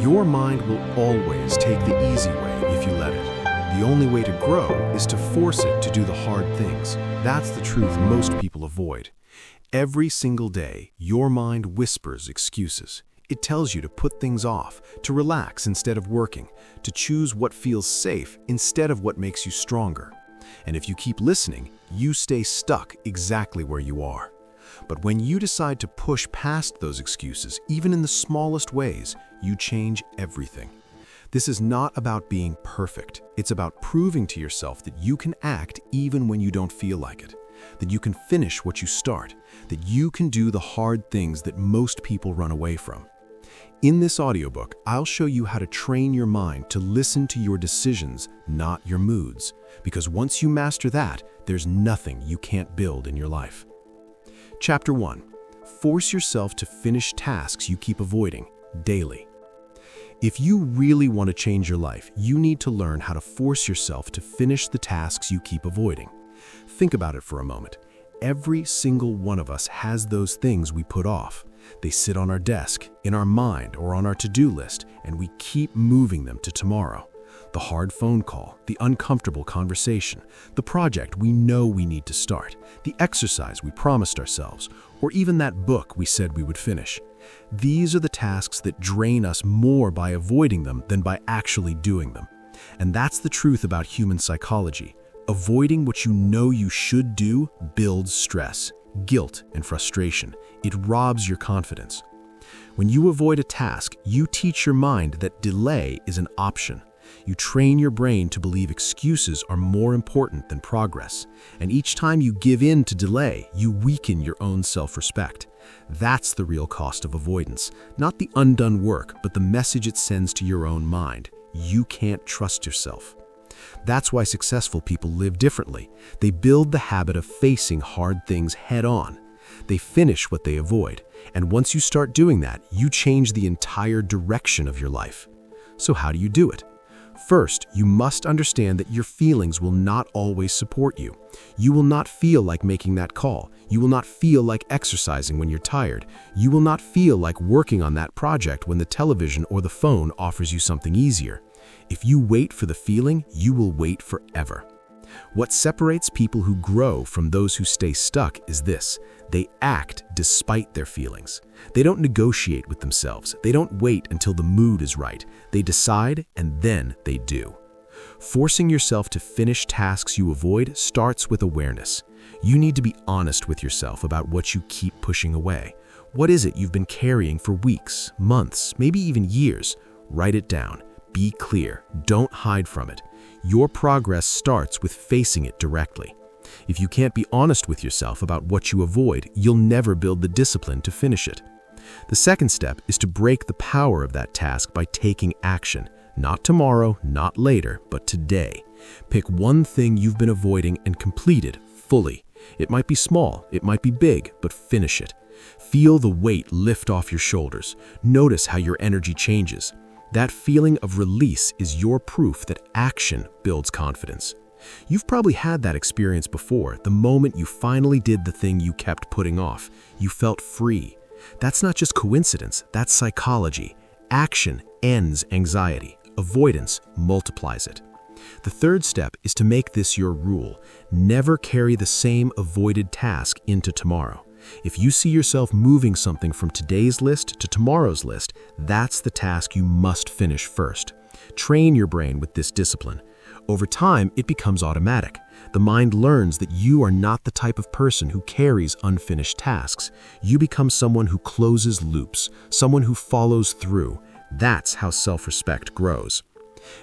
Your mind will always take the easy way if you let it. The only way to grow is to force it to do the hard things. That's the truth most people avoid. Every single day, your mind whispers excuses. It tells you to put things off, to relax instead of working, to choose what feels safe instead of what makes you stronger. And if you keep listening, you stay stuck exactly where you are. But when you decide to push past those excuses, even in the smallest ways, you change everything. This is not about being perfect. It's about proving to yourself that you can act even when you don't feel like it, that you can finish what you start, that you can do the hard things that most people run away from. In this audiobook, I'll show you how to train your mind to listen to your decisions, not your moods. Because once you master that, there's nothing you can't build in your life. Chapter 1. Force yourself to finish tasks you keep avoiding daily. If you really want to change your life, you need to learn how to force yourself to finish the tasks you keep avoiding. Think about it for a moment. Every single one of us has those things we put off. They sit on our desk, in our mind, or on our to-do list, and we keep moving them to tomorrow. The hard phone call, the uncomfortable conversation, the project we know we need to start, the exercise we promised ourselves, or even that book we said we would finish. These are the tasks that drain us more by avoiding them than by actually doing them. And that's the truth about human psychology. Avoiding what you know you should do builds stress, guilt, and frustration. It robs your confidence. When you avoid a task, you teach your mind that delay is an option. You train your brain to believe excuses are more important than progress. And each time you give in to delay, you weaken your own self-respect. That's the real cost of avoidance. Not the undone work, but the message it sends to your own mind. You can't trust yourself. That's why successful people live differently. They build the habit of facing hard things head-on. They finish what they avoid. And once you start doing that, you change the entire direction of your life. So how do you do it? First, you must understand that your feelings will not always support you. You will not feel like making that call. You will not feel like exercising when you're tired. You will not feel like working on that project when the television or the phone offers you something easier. If you wait for the feeling, you will wait forever. What separates people who grow from those who stay stuck is this: they act despite their feelings. They don't negotiate with themselves. They don't wait until the mood is right. They decide and then they do. Forcing yourself to finish tasks you avoid starts with awareness. You need to be honest with yourself about what you keep pushing away. What is it you've been carrying for weeks, months, maybe even years? Write it down. Be clear. Don't hide from it. Your progress starts with facing it directly. If you can't be honest with yourself about what you avoid, you'll never build the discipline to finish it. The second step is to break the power of that task by taking action. Not tomorrow, not later, but today. Pick one thing you've been avoiding and complete it fully. It might be small, it might be big, but finish it. Feel the weight lift off your shoulders. Notice how your energy changes. That feeling of release is your proof that action builds confidence. You've probably had that experience before, the moment you finally did the thing you kept putting off. You felt free. That's not just coincidence, that's psychology. Action ends anxiety. Avoidance multiplies it. The third step is to make this your rule. Never carry the same avoided task into tomorrow. If you see yourself moving something from today's list to tomorrow's list, that's the task you must finish first. Train your brain with this discipline. Over time, it becomes automatic. The mind learns that you are not the type of person who carries unfinished tasks. You become someone who closes loops, someone who follows through. That's how self-respect grows.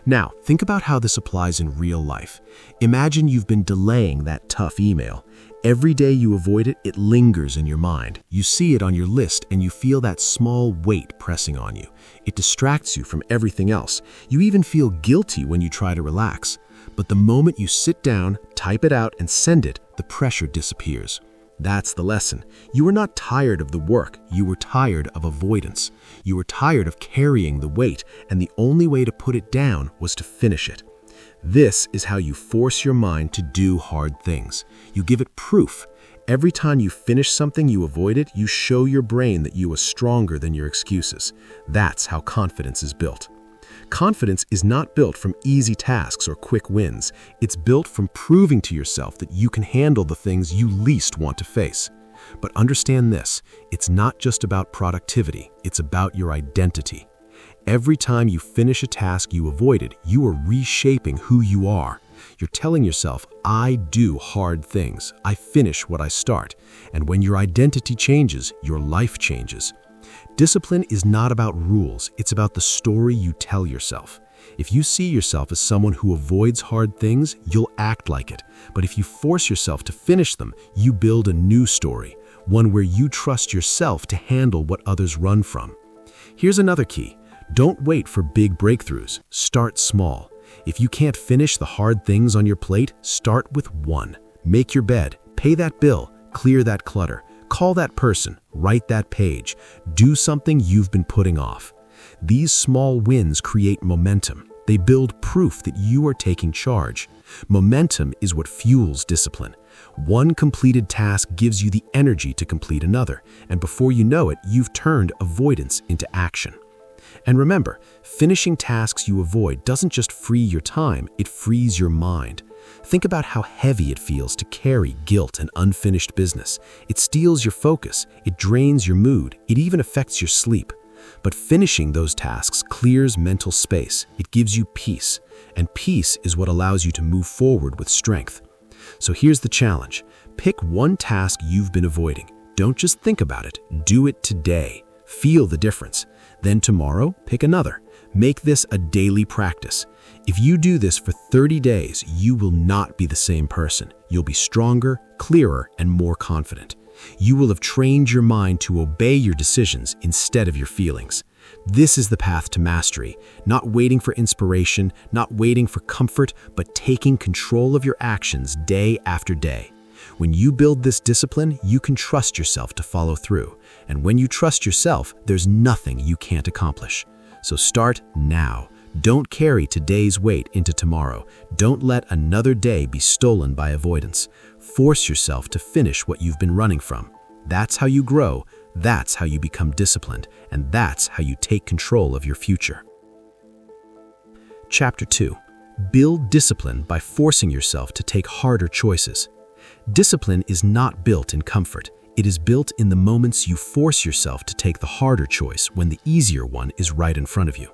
Now, think about how this applies in real life. Imagine you've been delaying that tough email. Every day you avoid it, it lingers in your mind. You see it on your list and you feel that small weight pressing on you. It distracts you from everything else. You even feel guilty when you try to relax. But the moment you sit down, type it out, and send it, the pressure disappears. That's the lesson. You were not tired of the work. You were tired of avoidance. You were tired of carrying the weight, and the only way to put it down was to finish it. This is how you force your mind to do hard things. You give it proof. Every time you finish something you avoided, you show your brain that you are stronger than your excuses. That's how confidence is built. Confidence is not built from easy tasks or quick wins. It's built from proving to yourself that you can handle the things you least want to face. But understand this, it's not just about productivity, it's about your identity. Every time you finish a task you avoided, you are reshaping who you are. You're telling yourself, I do hard things. I finish what I start. And when your identity changes, your life changes. Discipline is not about rules. It's about the story you tell yourself. If you see yourself as someone who avoids hard things, you'll act like it. But if you force yourself to finish them, you build a new story, one where you trust yourself to handle what others run from. Here's another key. Don't wait for big breakthroughs. Start small. If you can't finish the hard things on your plate, start with one. Make your bed, pay that bill, clear that clutter, call that person, write that page. Do something you've been putting off. These small wins create momentum. They build proof that you are taking charge. Momentum is what fuels discipline. One completed task gives you the energy to complete another, and before you know it, you've turned avoidance into action. And remember, finishing tasks you avoid doesn't just free your time, it frees your mind. Think about how heavy it feels to carry guilt and unfinished business. It steals your focus, it drains your mood, it even affects your sleep. But finishing those tasks clears mental space. It gives you peace, and peace is what allows you to move forward with strength. So here's the challenge. Pick one task you've been avoiding. Don't just think about it, do it today. Feel the difference. Then tomorrow, pick another. Make this a daily practice. If you do this for 30 days, you will not be the same person. You'll be stronger, clearer, and more confident. You will have trained your mind to obey your decisions instead of your feelings. This is the path to mastery, not waiting for inspiration, not waiting for comfort, but taking control of your actions day after day. When you build this discipline, you can trust yourself to follow through. And when you trust yourself, there's nothing you can't accomplish. So start now. Don't carry today's weight into tomorrow. Don't let another day be stolen by avoidance. Force yourself to finish what you've been running from. That's how you grow, that's how you become disciplined, and that's how you take control of your future. Chapter 2. Build discipline by forcing yourself to take harder choices. Discipline is not built in comfort. It is built in the moments you force yourself to take the harder choice when the easier one is right in front of you.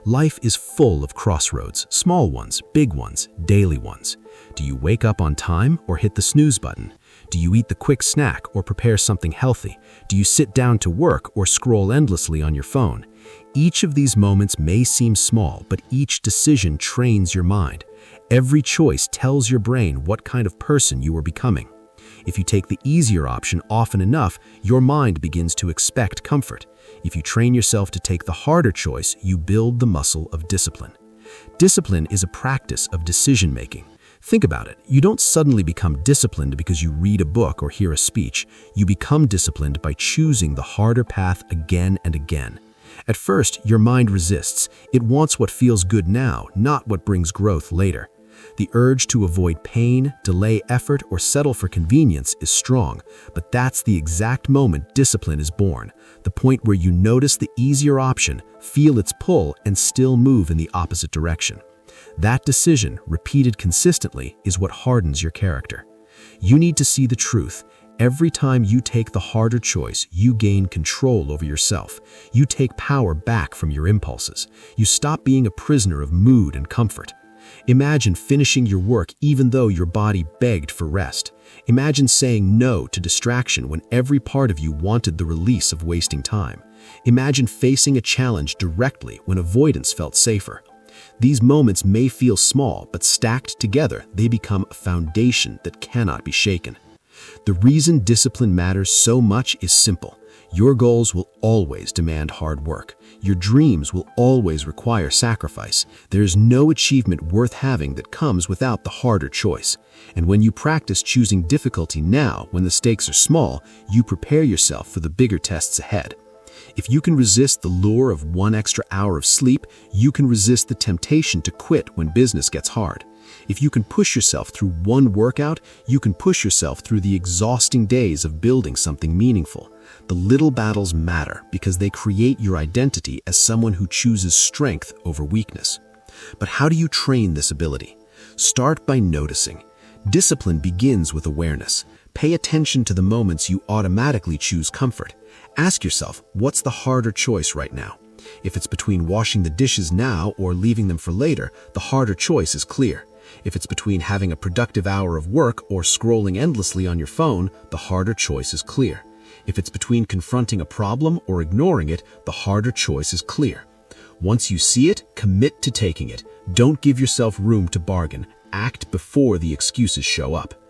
Life is full of crossroads, small ones, big ones, daily ones. Do you wake up on time or hit the snooze button? Do you eat the quick snack or prepare something healthy? Do you sit down to work or scroll endlessly on your phone? Each of these moments may seem small, but each decision trains your mind. Every choice tells your brain what kind of person you are becoming. If you take the easier option often enough, your mind begins to expect comfort. If you train yourself to take the harder choice, you build the muscle of discipline. Discipline is a practice of decision-making. Think about it. You don't suddenly become disciplined because you read a book or hear a speech. You become disciplined by choosing the harder path again and again. At first, your mind resists. It wants what feels good now, not what brings growth later. The urge to avoid pain, delay effort, or settle for convenience is strong, but that's the exact moment discipline is born, the point where you notice the easier option, feel its pull, and still move in the opposite direction. That decision, repeated consistently, is what hardens your character. You need to see the truth. Every time you take the harder choice, you gain control over yourself. You take power back from your impulses. You stop being a prisoner of mood and comfort. Imagine finishing your work even though your body begged for rest. Imagine saying no to distraction when every part of you wanted the release of wasting time. Imagine facing a challenge directly when avoidance felt safer. These moments may feel small, but stacked together, they become a foundation that cannot be shaken. The reason discipline matters so much is simple. Your goals will always demand hard work. Your dreams will always require sacrifice. There is no achievement worth having that comes without the harder choice. And when you practice choosing difficulty now, when the stakes are small, you prepare yourself for the bigger tests ahead. If you can resist the lure of 1 extra hour of sleep, you can resist the temptation to quit when business gets hard. If you can push yourself through one workout, you can push yourself through the exhausting days of building something meaningful. The little battles matter because they create your identity as someone who chooses strength over weakness. But how do you train this ability? Start by noticing. Discipline begins with awareness. Pay attention to the moments you automatically choose comfort. Ask yourself, what's the harder choice right now? If it's between washing the dishes now or leaving them for later, the harder choice is clear. If it's between having a productive hour of work or scrolling endlessly on your phone, the harder choice is clear. If it's between confronting a problem or ignoring it, the harder choice is clear. Once you see it, commit to taking it. Don't give yourself room to bargain. Act before the excuses show up.